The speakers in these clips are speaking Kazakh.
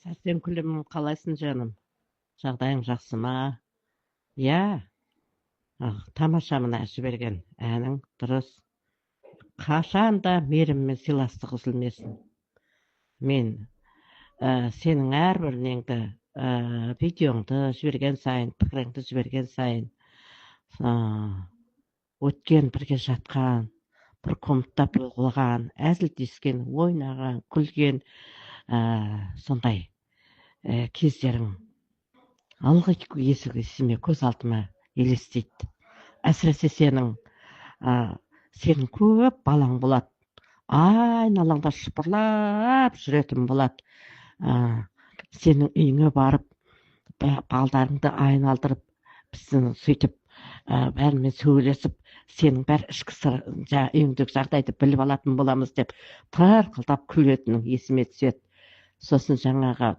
Сәрсен күлім, қалайсың жаным? Жағдайың жақсы ма? Иә, тамаша мына жіберген әнің дұрыс. Қашанда мейірім мен сыйластық үзілмесін. Мен сенің әрбір неңді, видеоңды жіберген сайын, пікіріңді жіберген сайын, өткен бірге жатқан, бір комнатта болған, әзілдескен, ойнаған, күлген, сондай кездерің ылғи есіме көз алдыма елестейді. Әсіресе сенің көп балаң болады. Айналаңда шұпырлап жүретін болады. Сенің үйіңе барып, балдарыңды айналдырып, біздің сөйтіп бәрімен сөйлесіп, сенің бәр ішкі үйіңдегі жағдайды біліп алатын боламыз деп тырқылдап күлетінің есіме түседі. Сосын жаңағы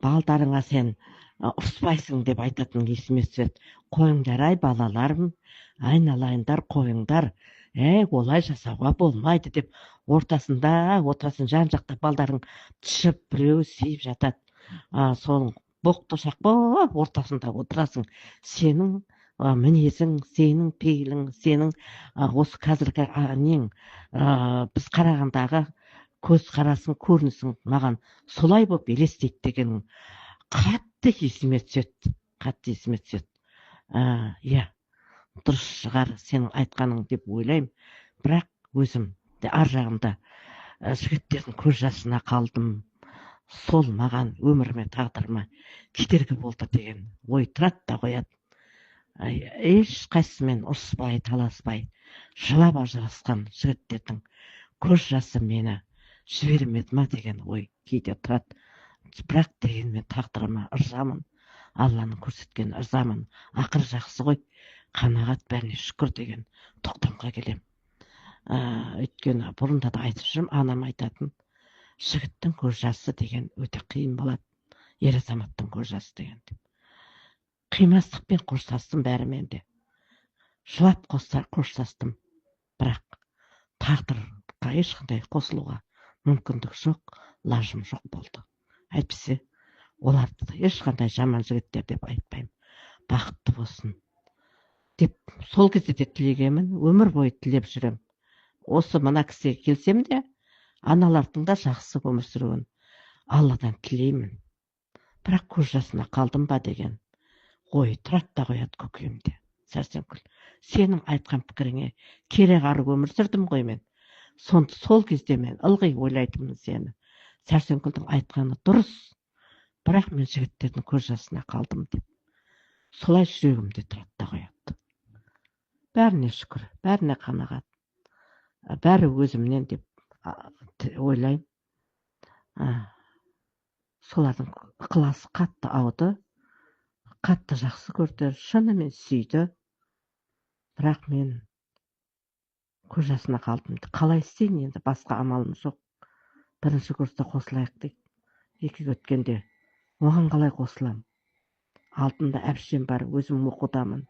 балдарыңа сен ұрыспайсың деп айтатын есіме түседі. Қойыңдар ай балаларым, айналайындар қойыңдар, олай жасауға болмайды деп ортасында отырасын, жан жақта балдарың түсіп, біреу сүйіп жатады. Соның боқтошақ болып ортасында отырасың. Сенің мінезің, сенің пейілің, сенің осы қазіргі нең, біз қарағандағы көз қарасың, көрінісің маған солай болып елестейді дегенің қатты есіме түседі. Иә, дұрыс шығар сенің айтқаның деп ойлаймын. Бірақ өзім ар жағында жігіттердің көз жасына қалдым. Сол маған өміріме, тағдырыма кедергі болды деген ой тұрады да қояды. Ешқайсысымен ұрыспай, таласпай, жылап ажырасқан жігіттердің көз жасы мені жібермеді ма деген ой кейде тұрады. Бірақ дегенмен тағдырыма ырзамын, Алланың көрсеткен ырзамын. Ақыры жақсы ғой, қанағат бәріне шүкір деген тоқтамға келем. Өйткені бұрында да айтып жүрмін, анам айтатын, жігіттің көз жасы деген өте қиын болады, ер азаматтың көз жасы деген. Қимастықпен қоштастым бәрімен де, жылап қоштастым, бірақ тағдырға ешқандай қосылуға мүмкіндік жоқ, лажым жоқ болды. Әйтпесе оларды ешқандай жаман жігіттер деп айтпаймын, бақытты болсын деп сол кезде де тілегенмін, өмір бойы тілеп жүрем. Осы мына кісіге келсем де аналардың да жақсы өмір сүруін Алладан тілеймін. Бірақ көз жасына қалдым ба деген ой тұрады да қояды көкейімде. Сәрсенкүл, сенің айтқан пікіріңе кереғар өмір сүрдім ғой мен. Сол кезде мен ылғи ойлайтынмын сені. Сәрсенкүлдің айтқаны дұрыс, бірақ мен жігіттердің көз жасына қалдым деп. Солай жүрегімде тұрады да қояды. Бәріне шүкір, бәріне қанағат, бәрі өзімнен деп ойлаймын. Солардың ықыласы қатты ауды, қатты жақсы көрді, шынымен сүйді. Бірақ мен көз жасына қалдым. Қалай істейін енді, басқа амалым жоқ. Бірінші курста қосылайық дейді. Екіге өткенде оған қалай қосылам? Алдында әбішем бар, өзім оқудамын.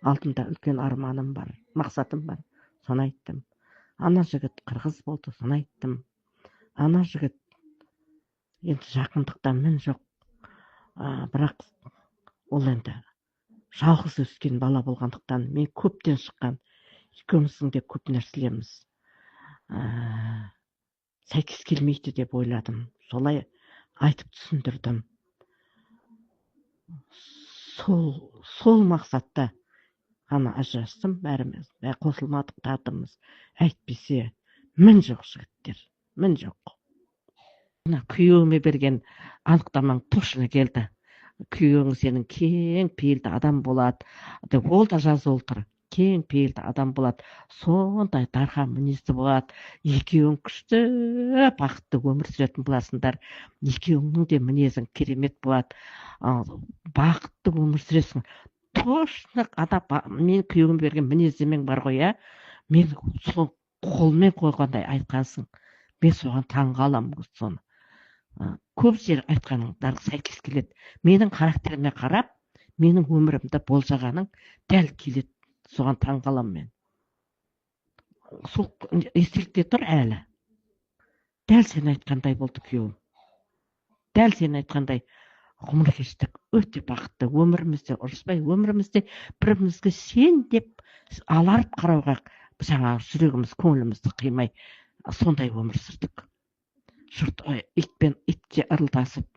Алдында үлкен арманым бар, мақсатым бар. Соны айттым. Ана жігіт қырғыз болды, соны айттым. Ана жігіт енді жақындықта мін жоқ. Бірақ ол енді жалғыз өскен бала болғандықтан мен көптен шыққан, екеуміздің де көп нәрселеріміз сәйкес келмейді деп ойладым. Солай айтып түсіндірдім. Сол мақсатта ғана ажырастым, бәріміз қосылмадық, тағдырымыз әйтпесе мін жоқ жігіттер, мін жоқ. Күйеуіме берген анықтамаң точно келді. Күйеуің сенің кең пейілді адам болады деп ол да жазылып тұр. Кең пейілді адам болады, сондай дархан мінезді болады. Екеуің күшті, бақытты өмір сүретін боласыңдар. Екеуіңнің де мінезің керемет болады. Бақытты өмір сүресің. Точно мен күйеуім берген мінездемең бар ғой, иә? Мен сол қолмен қойғандай айтқансың. Мен соған таңғаламын соны. Көп жер айтқаныңдар сәйкес келеді. Менің характеріме қарап, менің өмірімді болжағаның дәл келеді. Соған таңғалам мен. Сол естелікте тұр әлі. дәл сен айтқандай болды күйеуім. Дәл сен айтқандай ғұмыр кештік, өте бақытты. Өмірімізде ұрыспай, өмірімізде бірімізге сен деп аларып қарауға жаңағы жүрегіміз, көңілімізді қимай, сондай өмір сүрдік. Жұрт итке ырылдасып,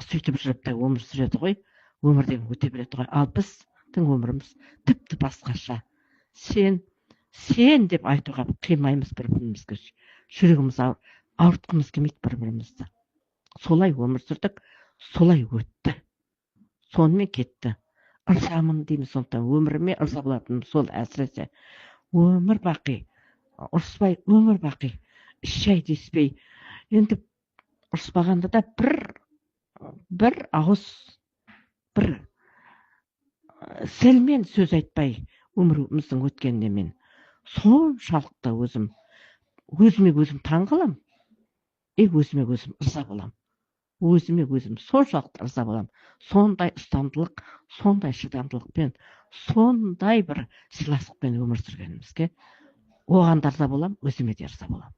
сөйтіп жүріп те өмір сүреді ғой, өмірден өте береді ғой. Ал біздің өміріміз тіпті басқаша. Сен деп айтуға қимаймыз бір-бірімізге. Жүрегіміз ауыртқымыз келмейді бір-бірімізді. Солай өмір сүрдік, солай өтті. Сонымен кетті. Ырзамын дейміз сондықтан, өміріме ырза болатыным сол әсіресе. Өмір бақи, ұрыспай, өмір бақи, шай деспей. Енді ұрыспағанда да бір ауыз, бір сәлмен сөз айтпай өміріміздің өткеніне мен соншалықты өзіме өзім таң қалам, өзіме өзім ырза болам. Өзіме өзім соншалықты ырза болам. Сондай ұстамдылық, сондай шыдамдылықпен, сондай бір сыйластықпен өмір сүргенімізге оған да ырза болам, өзіме де ырза болам.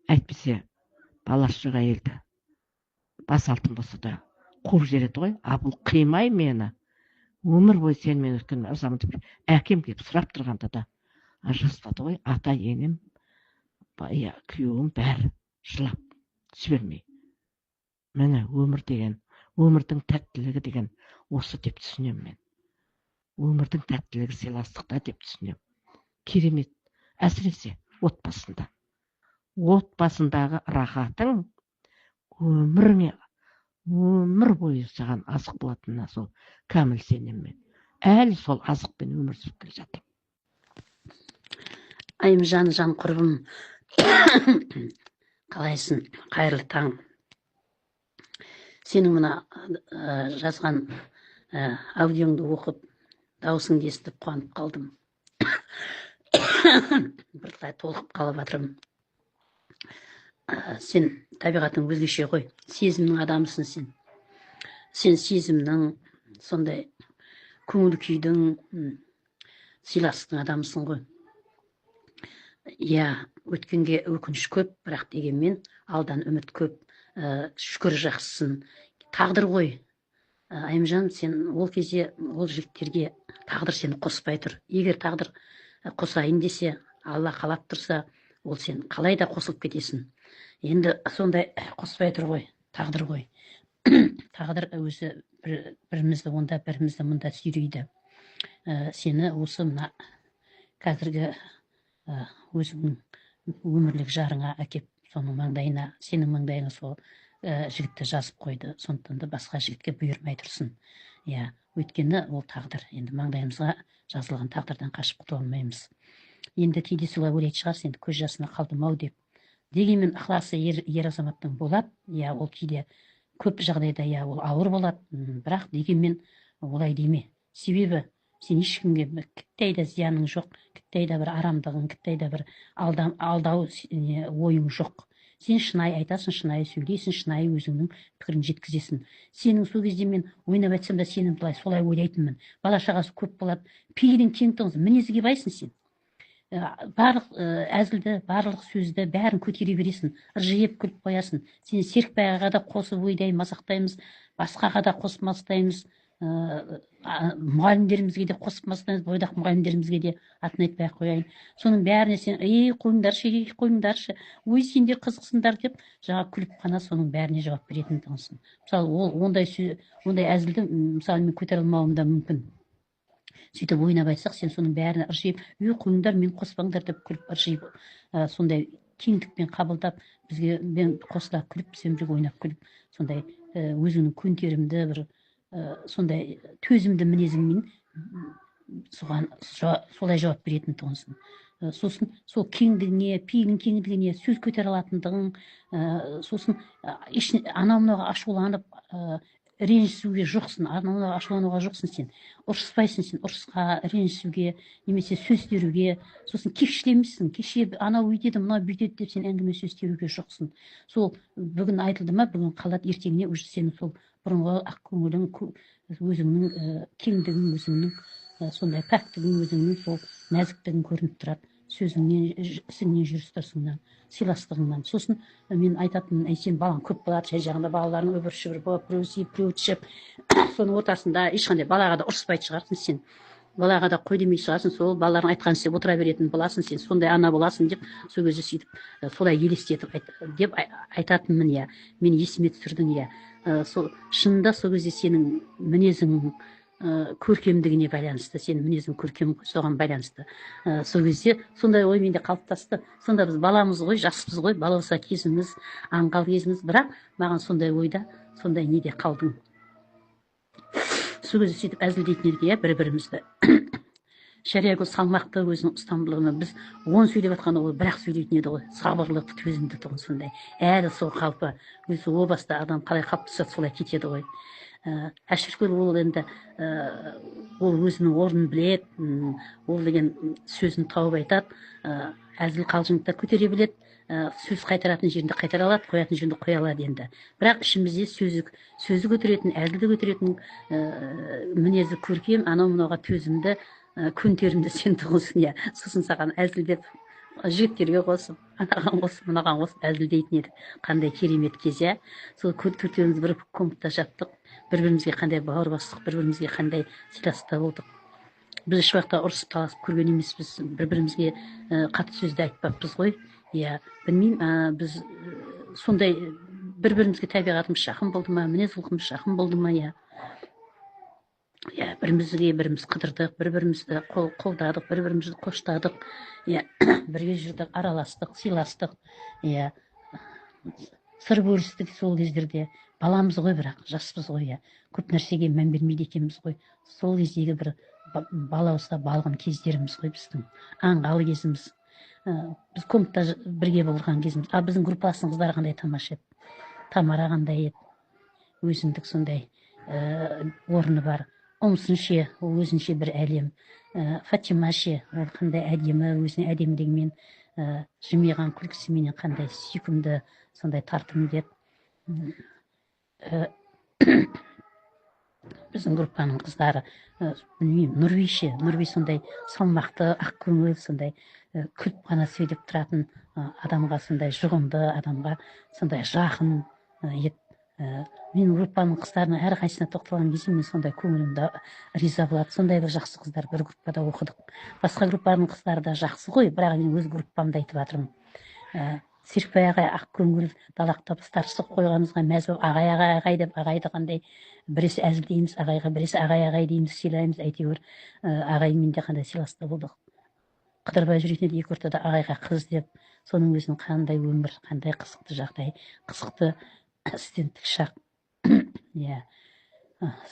Әйтпесе, баласы жоқ әйелді бас алтын болса да қуып жібереді ғой. Бұл қимай мені. Өмір бойы сен мен өткен ырзамын деп әкем келіп сұрап тұрғанда да ажыраспады ғой. Ата енем, күйеуім бәрі жылап жібермей. Міне өмір деген, өмірдің тәттілігі деген осы деп түсінем мен. Өмірдің тәттілігі сыйластықта деп түсінем. Керемет. Әсіресе отбасында. Отбасындағы рахатың өмір бойы саған азық болатынына сол кәміл сенем мен. Әлі сол азықпен өмір сүріп келе жатырмын. Айымжан, жан құрбым, қалайсың? Қайырлы таң. Сенің мына жазған аудионды оқып, даусыңды естіп қуанып қалдым. Бірталай толқып қалып жатырмын. Сен табиғатың өзгеше ғой, сезімнің адамысың сен. Сен сезімнің, сондай көңіл күйдің, сыйластықтың адамысың ғой. Өткенге өкініш көп, бірақ дегенмен алдан үміт көп. Шүкір жақсысын. Тағдыр ғой. Айымжан, сен ол кезде ол жігіттерге тағдыр сені қоспай тұр. Егер тағдыр қосайын десе, Алла қалап тұрса, ол сен қалай да қосылып кетесің. Енді сондай қоспай тұр ғой, тағдыр ғой. Тағдыр өзі бірімізді онда, бірімізді мұнда сүйрейді. Сені осы мына қазіргі өзіңнің өмірлік жарыңа әкеп, соның маңдайына, сенің маңдайына сол жігітті жазып қойды. Сондықтан да басқа жігітке бұйырмай тұрсын. Өйткені ол тағдыр. Енді маңдайымызға жазылған тағдырдан қашып құтыла алмаймыз. Енді кейде солай ойлайтын шығарсыз, енді көз жасына қалдым-ау деп. Дегенмен ықыласы ер азаматтың болады. Ол кейде көп жағдайда ол ауыр болады. Бірақ дегенмен олай деме. Себебі сен ешкімге кіттей да зияның жоқ, кіттей да бір арамдығың, кіттей да бір алдау ойың жоқ. Сен шынайы айтасың, шынайы сөйлейсің, шынайы өзіңнің пікірін жеткізесің. Сенің сол кезде мен ойнап айтсам да сенің солай ойлайтынмын. Бала шағасы көп болады. Пейілің тең тұғыз, мінезге байсың сен. Барлық әзілді, барлық сөзді бәрін көтере бересің, ыржиып күліп қоясың. Сені Серікбайға да қосып ойдай мазақтаймыз, басқаға да қосып мазақтаймыз, мұғалімдерімізге де қосып мазақтаймыз, бойдақ мұғалімдерімізге де атын айтпай қояйын. Соның бәріне сен қойыңдаршы, ой сендер қызықсыңдар деп жаңа күліп қана соның бәріне жауап беретін тұғынсың. Мысалы, ондай әзілді мысалы мен көтере алмауым да мүмкін. Сөйтіп ойнап айтсақ, сен соның бәріне ыржиып, қойыңдар, мен қоспаңдар деп күліп ыржиып, сондай кеңдікпен қабылдап, бізге мен қосыла күліп, сен бірге ойнап күліп, сондай өзіңнің көнтерімді бір сондай төзімді мінезіңмен соған солай жауап беретін тұғынсың. Сосын сол кеңдігіне, пейілің кеңдігіне сөз көтере алатындығың, сосын анау-мынауға ашуланып ренжісуге жоқсың, анау-мынауға ашулануға жоқсың сен. Ұрыспайсың сен, ұрысқа, ренжісуге, немесе сөз теруге, сосын кекшілемейсің. Кеше анау өйтеді, мынау бүйтеді деп сен әңгіме сөз теруге жоқсың. Сол бүгін айтылды ма, бүгін қалады, ертеңіне уже сенің сол бұрынғы ақ көңілің, өзіңнің кеңдігің, өзіңнің сондай пәктігің, өзіңнің сол нәзіктігің көрініп тұрады. сөзіңнен ісіңнен жүріс тұрысыңнан сыйластығыңнан. Сосын мен айтатын, сен балаң көп болады, жай жағында балаларың өбір шүбір болып, біреу сүйіп біреу тішіп, соның ортасында ешқандай балаға да ұрыспайтын шығарсың сен, балаға да қой демей шығарсың, сол балалардың айтқанын істеп отыра беретін боласың, сен сондай ана боласың деп сол кезде сөйтіп солай елестетіп деп айтатынмын. Иә, мен есіме түсірдің. Иә, сол шынында сол кезде сенің мінезің көркемдігіне байланысты, сенің мінезің көркем, соған байланысты. Сол кезде сондай ой менде қалыптасты. Сонда біз баламыз ғой, жаспыз ғой, балауса кезіміз, аңғал кезіміз, бірақ маған сондай ойда, сондай неде қалдың. Сол кезде сөйтіп әзілдейтін едік, иә, бір-бірімізді. Шариагүл салмақты өзінің ұстамдылығына, біз 10 сөйлеп жатқанда ол бірақ сөйлейтін еді ғой, сабырлы, төзімді тұғын сондай. Әлі сол қалпы, өзі о баста адам қалай қалыптасады солай кетеді ғой. Әшіркүл ол енді ол өзінің орнын білет, ол деген сөзін тауып айтады, әзіл қалжыңды көтере білет, сөз қайтаратын жерінде қайтара алады, қоятын жерінде қоя алады енді. Бірақ ішімізде сөзі көтеретін, әзілді көтеретін, мінезі көркем, анау мынауға төзімді, көнтерімді сен тұғынсың. Иә, сосын саған әзілдеп жігіттерге қосып, анаған қосып, мынаған қосып әзілдейтін еді. Қандай керемет кез. Иә, сол төртеуміз бір комнатта жаттық, бір-бірімізге қандай бауыр бастық, бір-бірімізге қандай сыйластықта болдық. Біз еш уақытта ұрысып таласып көрген емеспіз, бір-бірімізге қатты сөзді айтпаппыз ғой. Иә, білмеймін, біз сондай бір-бірімізге табиғатымыз жақын болды ма, мінез құлқымыз жақын болды ма. Иә, бірімізге біріміз қыдырдық, бір-бірімізді қолдадық, бір-бірімізді қоштадық. Иә, бірге жүрдік, араластық, сыйластық. Иә, сыр бөлістік сол кездерде. Баламыз ғой, бірақ жаспыз ғой. Иә, көп нәрсеге мән бермейді екенбіз ғой. Сол кездегі бір балауызда балғын кездеріміз ғой біздің, аңғалы кезіміз. Біз комнатта бірге болған кезіміз. Біздің группасының қыздары қандай тамаша еді. Тамара қандай еді, өзіндік сондай орны бар. Ұмсын ше, ол өзінше бір әлем. Фатима ше, ол қандай әдемі, өзінің әдемілігімен, жымиған күлкісіменен қандай сүйкімді, сондай тартымды еді. Біздің группаның қыздары, білмеймін, Нұрби ше, Нұрби сондай салмақты, ақ көңіл, сондай күліп қана сөйлеп тұратын адамға, сондай жұғымды адамға, сондай жақын еді. Мен группаның қыздарына әрқайсысына тоқталған кезде мен сондай көңілімді риза болады. Сондай бір жақсы қыздар бір группада оқыдық. Басқа группаның қыздары да жақсы ғой, бірақ мен өз группамды айтып жатырмын. Серікбай ағай ақ көңіл, далақтап старшылық қойғанымызға мәз болып, ағай деп, ағайды қандай біресе әзілдейміз ағайға, біресе ағай дейміз, сыйлаймыз. Әйтеуір ағаймен де қандай сыйласта болдық. Қыдырбай жүретін еді, екі ортада ағайға қыз деп, соның өзінің қандай өмір, қандай қызықты жағдай, қызықты студенттік шақ. Иә,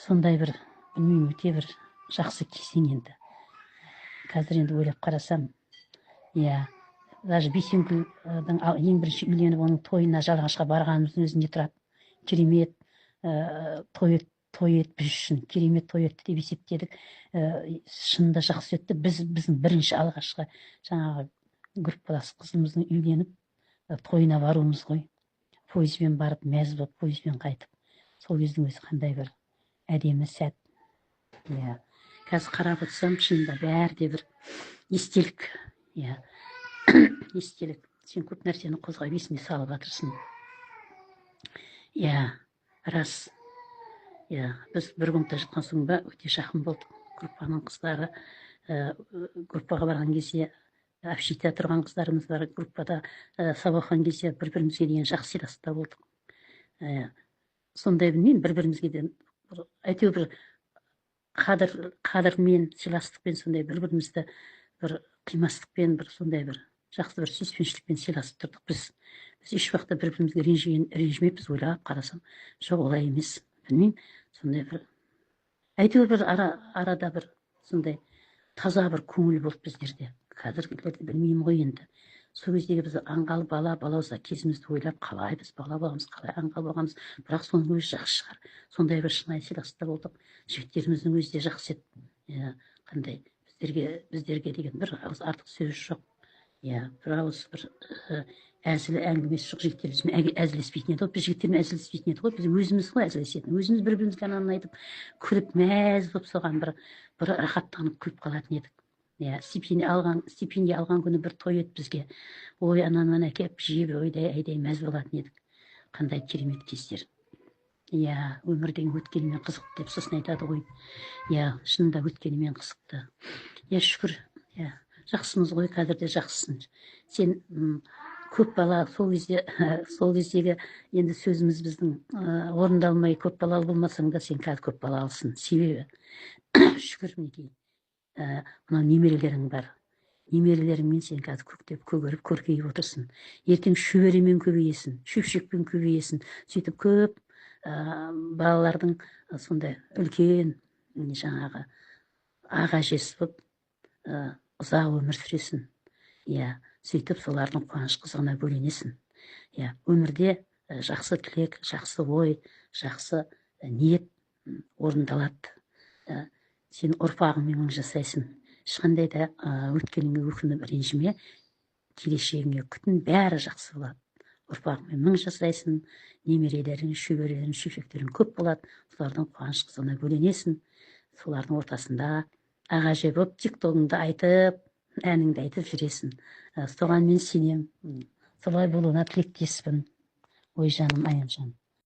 сондай бір, білмеймін, өте бір жақсы кезең енді. Қазір енді ойлап қарасам, иә, даже Бейсенкүлдің ең бірінші үйленіп, оның тойына Жалағашқа барғанымыздың өзінде тұрады. Керемет той ет біз үшін, керемет той етті деп есептедік. Шынында жақсы өтті. Біздің бірінші алғашқы жаңағы группалас қызымыздың үйленіп тойына баруымыз ғой. Пойызбен барып, мәз болып, пойызбен қайтып. Сол кездің өзі қандай бір әдемі сәт. Иә, қазір қарап отырсам, шынында бәрі де бір естелік. Иә, естелік. Сен көп нәрсені қозғап есіне салып жатырсың. Иә, рас. Иә, біз бір комнатта жатқан соң ба өте жақын болдық. Группаның қыздары, группаға барған кезде общита тұрған қыздарымыз бар, группада сабақ оқыған кезде бір-бірімізге деген жақсы сыйластықта болдық. Сондай, білмеймін, бір-бірімізге де әйтеуір бір қадырмен, сыйластықпен, сондай бір-бірімізді бір қимастықпен, бір сондай бір жақсы бір сүйіспеншілікпен сыйласып тұрдық. Біз еш уақытта бір-бірімізге ренжімеппіз. Ойлап қарасам, жоқ, олай емес. Білмеймін, сондай бір әйтеуір бір арада бір сондай таза бір көңіл болды біздерде. Қазіргілерді білмеймін ғой енді. Сол кездегі біз аңғал балауса кезімізді ойлап, қалай біз бала боламыз, қалай аңғал болғанбыз, бірақ соның өзі жақсы шығар. Сондай бір шынайы сыйластықта болдық. Жігіттеріміздің өзі де жақсы еді. Қандай біздерге деген бір ауыз артық сөз жоқ. Иә, бір ауыз бір әзіл әңгімесі жоқ. Жігіттерімізбен әзілеспейтін еді ғой. Біз жігіттермен әзілеспейтін еді ғой. Біз өзіміз ғой әзілесетін. Өзіміз бір-бірімізге ананы айтып, күліп мәз болып соған бір рахаттанып күліп қалатын едік. стипендия алған күні бір той еді бізге. Ой, ананы әкеп жеп ойдай мәз болатын едік. Қандай керемет кездер. Өмірден өткенімен қызық деп сосын айтады ғой. Шынында өткенімен қызықты. Шүкір. Жақсымыз ғой, қазір де жақсысың. Сен көп бала сол кездегі енді сөзіміз біздің орындалмай көп балалы болмасаң да сен қазір көп балалысың. Себебі шүкір мінекей мынау немерелерің бар. Немерелеріңмен сен қазір көктеп көгеріп көркейіп отырсың. Ертең шөберемен көбейесің, шөпшекпен көбейесің. Сөйтіп көп балалардың сондай үлкен жаңағы аға әжесі болып ұзақ өмір сүресің. Сөйтіп солардың қуаныш қызығына бөленесің. Өмірде жақсы тілек, жақсы ой, жақсы ниет орындалады. Сен ұрпағыңмен мың жасайсың. Ешқандай да өткеніңе өкініп ренжіме, келешегіңе күтін, бәрі жақсы болады. Ұрпағыңмен мың жасайсың, немерелерің, шөберелерің, шөпшектерің көп болады. Солардың қуаныш қызығына бөленесің. Солардың ортасында аға әже болып тиктогыңды айтып, әніңді айтып жүресің. Соған мен сенем. Солай болуына тілектеспін. Ой жаным, аян жаным.